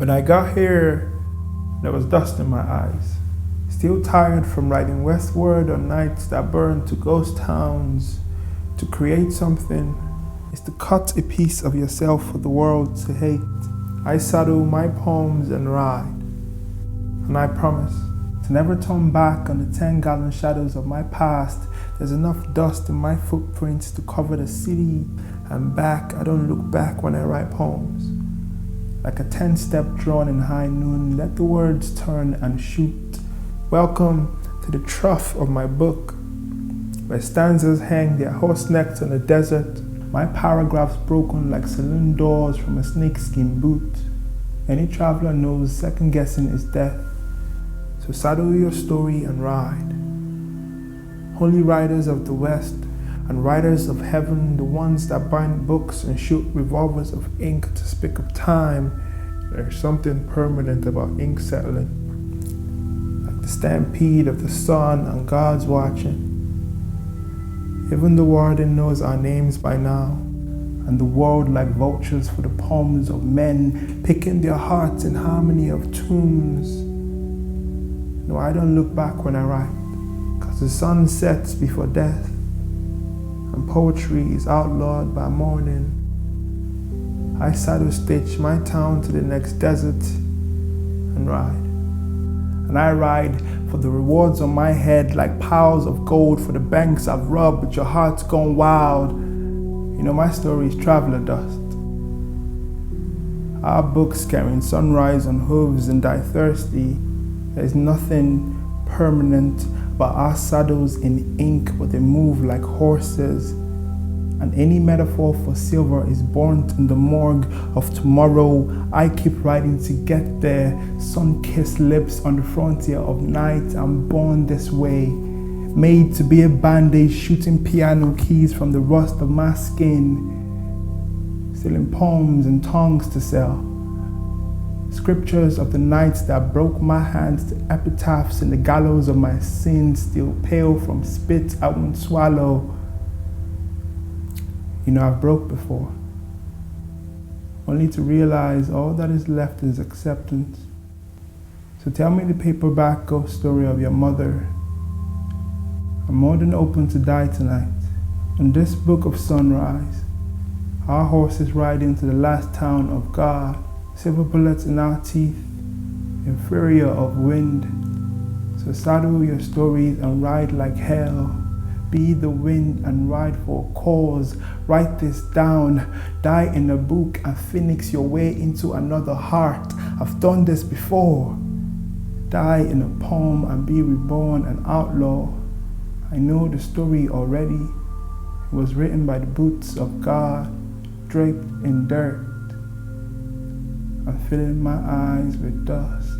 When I got here, there was dust in my eyes. Still tired from riding westward on nights that burned to ghost towns. To create something is to cut a piece of yourself for the world to hate. I saddle my poems and ride. And I promise to never turn back on the 10-gallon shadows of my past. There's enough dust in my footprints to cover the city and back. I don't look back when I write poems. Like a 10-step drawn in high noon, let the words turn and shoot. Welcome to the trough of my book, where stanzas hang their horse necks on the desert, my paragraphs broken like saloon doors from a snakeskin boot. Any traveler knows second guessing is death, so saddle your story and ride. Holy riders of the West and riders of heaven, the ones that bind books and shoot revolvers of ink to speak of time, there's something permanent about ink settling, like the stampede of the sun and God's watching. Even the warden knows our names by now, and the world like vultures for the poems of men, picking their hearts in harmony of tunes. No, I don't look back when I write, cause the sun sets before death, and poetry is outlawed by morning. I saddle stitch my town to the next desert and ride. And I ride for the rewards on my head like piles of gold for the banks I've rubbed, but your heart's gone wild. You know, my story is traveler dust. Our books carrying sunrise on hooves and die thirsty. There's nothing permanent but our saddles in ink, but they move like horses. And any metaphor for silver is burnt in the morgue of tomorrow. I keep writing to get there, sun-kissed lips on the frontier of night. I'm born this way, made to be a bandage, shooting piano keys from the rust of my skin, stealing poems and tongues to sell. Scriptures of the nights that broke my hands to epitaphs in the gallows of my sins, still pale from spit I won't swallow. You know, I've broke before, only to realize all that is left is acceptance. So tell me the paperback ghost story of your mother. I'm more than open to die tonight. In this book of sunrise, our horses ride into the last town of God. Silver bullets in our teeth, inferior of wind. So saddle your stories and ride like hell. Be the wind and ride for a cause. Write this down, die in a book and phoenix your way into another heart. I've done this before. Die in a poem and be reborn an outlaw. I know the story already. It was written by the boots of God, draped in dirt. I'm filling my eyes with dust.